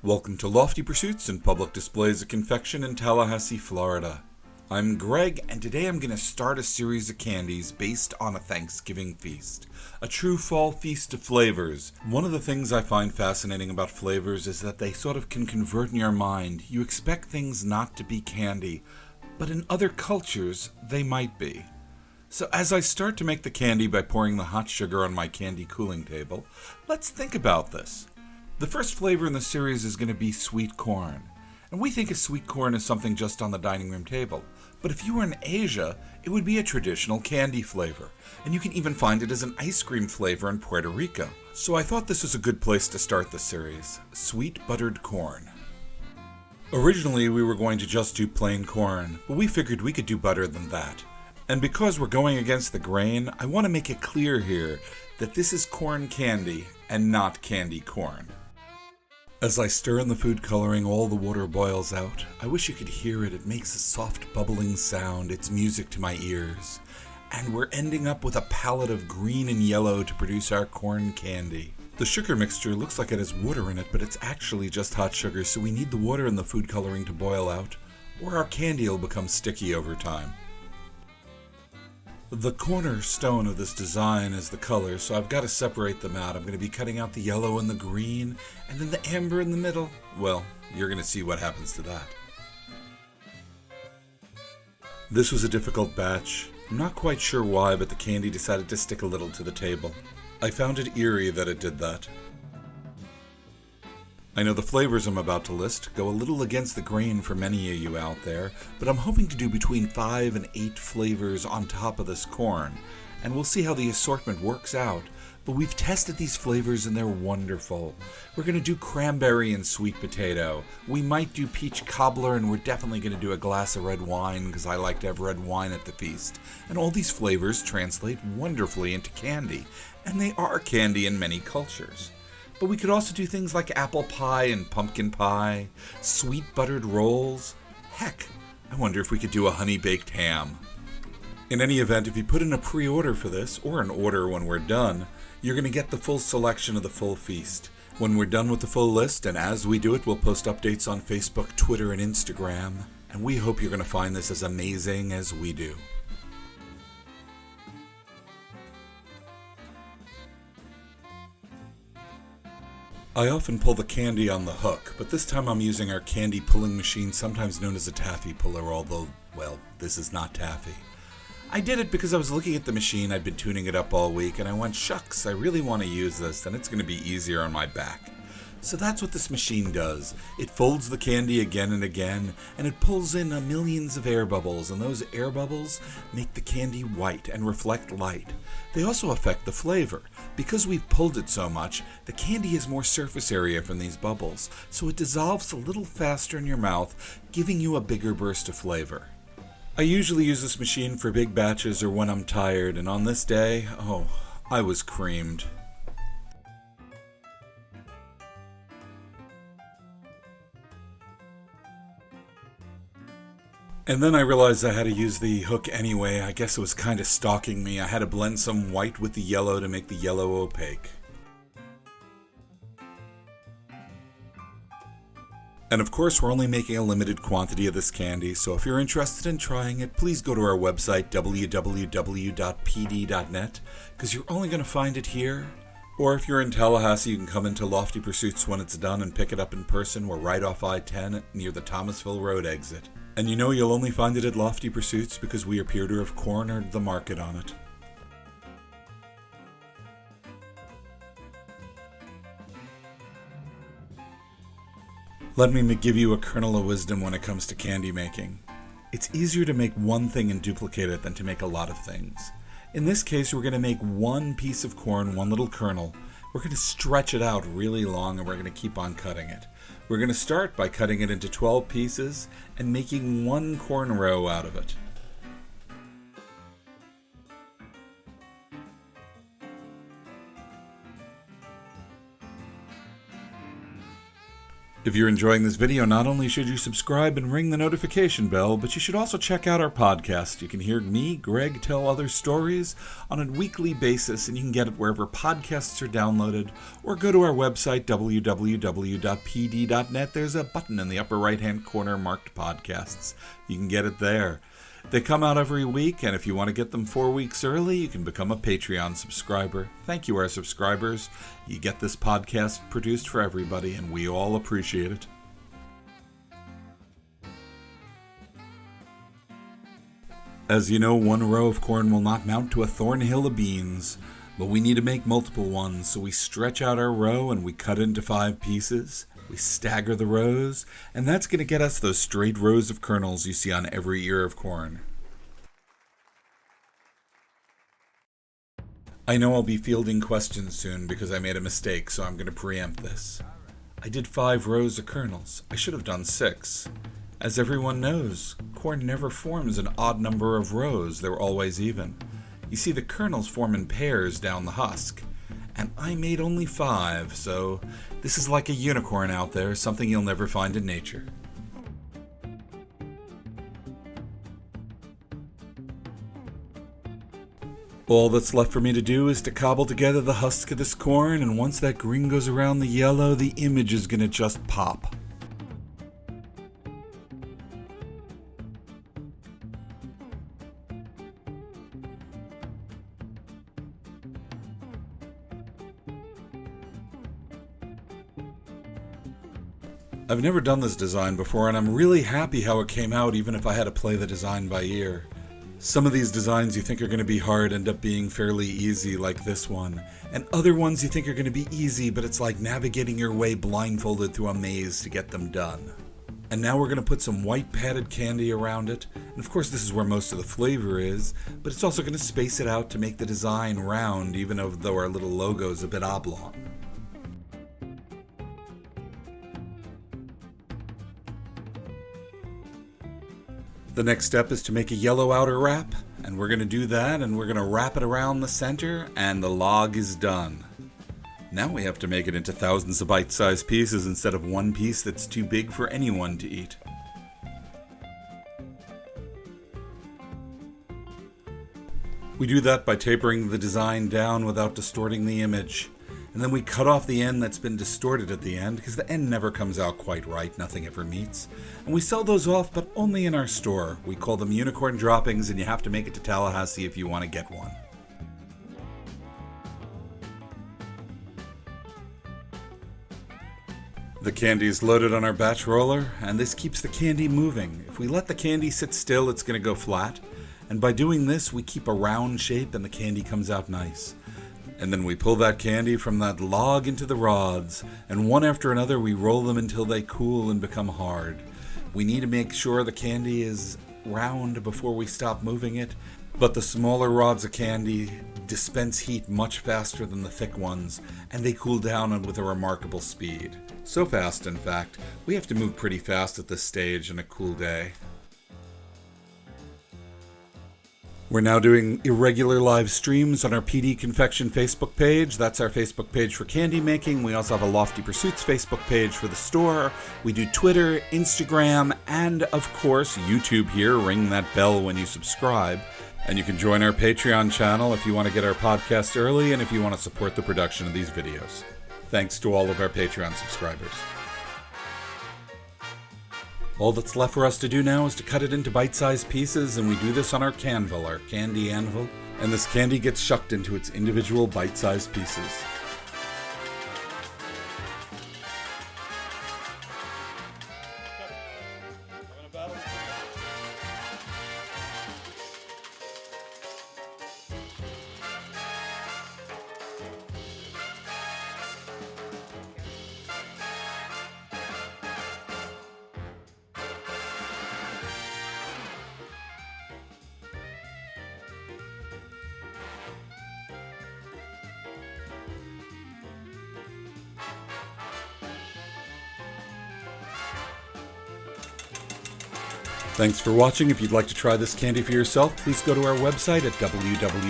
Welcome to Lofty Pursuits and Public Displays of Confection in Tallahassee, Florida. I'm Greg, and today I'm going to start a series of candies based on a Thanksgiving feast. A true fall feast of flavors. One of the things I find fascinating about flavors is that they sort of can convert in your mind. You expect things not to be candy, but in other cultures, they might be. So as I start to make the candy by pouring the hot sugar on my candy cooling table, let's think about this. The first flavor in the series is going to be sweet corn. And we think of sweet corn as something just on the dining room table. But if you were in Asia, it would be a traditional candy flavor. And you can even find it as an ice cream flavor in Puerto Rico. So I thought this was a good place to start the series. Sweet buttered corn. Originally, we were going to just do plain corn, but we figured we could do better than that. And because we're going against the grain, I want to make it clear here that this is corn candy and not candy corn. As I stir in the food coloring, all the water boils out. I wish you could hear it. It makes a soft bubbling sound. It's music to my ears. And we're ending up with a palette of green and yellow to produce our corn candy. The sugar mixture looks like it has water in it, but it's actually just hot sugar, so we need the water in the food coloring to boil out, or our candy will become sticky over time. The cornerstone of this design is the color, so I've got to separate them out. I'm going to be cutting out the yellow and the green, and then the amber in the middle. Well, you're going to see what happens to that. This was a difficult batch. I'm not quite sure why, but the candy decided to stick a little to the table. I found it eerie that it did that. I know the flavors I'm about to list go a little against the grain for many of you out there, but I'm hoping to do between 5 and 8 flavors on top of this corn, and we'll see how the assortment works out. But we've tested these flavors and they're wonderful. We're going to do cranberry and sweet potato. We might do peach cobbler, and we're definitely going to do a glass of red wine because I like to have red wine at the feast. And all these flavors translate wonderfully into candy, and they are candy in many cultures. But we could also do things like apple pie and pumpkin pie, sweet buttered rolls. Heck, I wonder if we could do a honey-baked ham. In any event, if you put in a pre-order for this, or an order when we're done, you're going to get the full selection of the full feast. When we're done with the full list, and as we do it, we'll post updates on Facebook, Twitter, and Instagram. And we hope you're going to find this as amazing as we do. I often pull the candy on the hook, but this time I'm using our candy pulling machine, sometimes known as a taffy puller, although, well, this is not taffy. I did it because I was looking at the machine, I'd been tuning it up all week, and I went, shucks, I really want to use this, and it's going to be easier on my back. So that's what this machine does. It folds the candy again and again, and it pulls in millions of air bubbles, and those air bubbles make the candy white and reflect light. They also affect the flavor. Because we've pulled it so much, the candy has more surface area from these bubbles, so it dissolves a little faster in your mouth, giving you a bigger burst of flavor. I usually use this machine for big batches or when I'm tired, and on this day, I was creamed. And then I realized I had to use the hook anyway. I guess it was kind of stalking me. I had to blend some white with the yellow to make the yellow opaque. And of course, we're only making a limited quantity of this candy, so if you're interested in trying it, please go to our website, www.pd.net, because you're only going to find it here. Or if you're in Tallahassee, you can come into Lofty Pursuits when it's done and pick it up in person. We're right off I-10 near the Thomasville Road exit. And you know you'll only find it at Lofty Pursuits because we appear to have cornered the market on it. Let me give you a kernel of wisdom when it comes to candy making. It's easier to make one thing and duplicate it than to make a lot of things. In this case, we're going to make one piece of corn, one little kernel. We're going to stretch it out really long, and we're going to keep on cutting it. We're going to start by cutting it into 12 pieces and making one corn row out of it. If you're enjoying this video, not only should you subscribe and ring the notification bell, but you should also check out our podcast. You can hear me, Greg, tell other stories on a weekly basis, and you can get it wherever podcasts are downloaded, or go to our website, www.pd.net. There's a button in the upper right-hand corner marked podcasts. You can get it there. They come out every week, and if you want to get them 4 weeks early, you can become a Patreon subscriber. Thank you, our subscribers. You get this podcast produced for everybody, and we all appreciate it. As you know, one row of corn will not mount to a thornhill of beans, but we need to make multiple ones, so we stretch out our row and we cut into 5 pieces. We stagger the rows, and that's going to get us those straight rows of kernels you see on every ear of corn. I know I'll be fielding questions soon because I made a mistake, so I'm going to preempt this. I did 5 rows of kernels. I should have done 6. As everyone knows, corn never forms an odd number of rows. They're always even. You see, the kernels form in pairs down the husk. And I made only 5, so this is like a unicorn out there, something you'll never find in nature. All that's left for me to do is to cobble together the husk of this corn, and once that green goes around the yellow, the image is going to just pop. I've never done this design before, and I'm really happy how it came out, even if I had to play the design by ear. Some of these designs you think are going to be hard end up being fairly easy, like this one. And other ones you think are going to be easy, but it's like navigating your way blindfolded through a maze to get them done. And now we're going to put some white padded candy around it. And of course this is where most of the flavor is, but it's also going to space it out to make the design round, even though our little logo is a bit oblong. The next step is to make a yellow outer wrap, and we're going to do that, and we're going to wrap it around the center, and the log is done. Now we have to make it into thousands of bite-sized pieces instead of one piece that's too big for anyone to eat. We do that by tapering the design down without distorting the image. And then we cut off the end that's been distorted at the end, because the end never comes out quite right, nothing ever meets. And we sell those off, but only in our store. We call them unicorn droppings, and you have to make it to Tallahassee if you want to get one. The candy is loaded on our batch roller, and this keeps the candy moving. If we let the candy sit still, it's going to go flat. And by doing this, we keep a round shape, and the candy comes out nice. And then we pull that candy from that log into the rods, and one after another we roll them until they cool and become hard. We need to make sure the candy is round before we stop moving it, but the smaller rods of candy dispense heat much faster than the thick ones, and they cool down with a remarkable speed. So fast, in fact, we have to move pretty fast at this stage on a cool day. We're now doing irregular live streams on our PD Confection Facebook page. That's our Facebook page for candy making. We also have a Lofty Pursuits Facebook page for the store. We do Twitter, Instagram, and of course YouTube here. Ring that bell when you subscribe. And you can join our Patreon channel if you want to get our podcast early and if you want to support the production of these videos. Thanks to all of our Patreon subscribers. All that's left for us to do now is to cut it into bite-sized pieces, and we do this on our canvil, our candy anvil, and this candy gets shucked into its individual bite-sized pieces. Thanks for watching. If you'd like to try this candy for yourself, please go to our website at www.pd.net.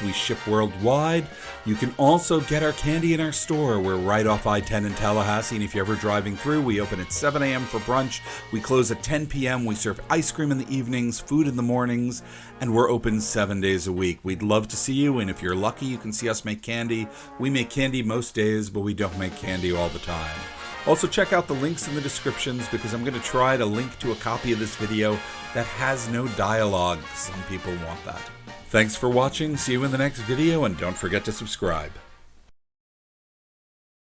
We ship worldwide. You can also get our candy in our store. We're right off I-10 in Tallahassee, and if you're ever driving through, we open at 7 a.m. for brunch. We close at 10 p.m. We serve ice cream in the evenings, food in the mornings, and we're open 7 days a week. We'd love to see you, and if you're lucky, you can see us make candy. We make candy most days, but we don't make candy all the time. Also, check out the links in the descriptions because I'm going to try to link to a copy of this video that has no dialogue. Some people want that. Thanks for watching. See you in the next video, and don't forget to subscribe.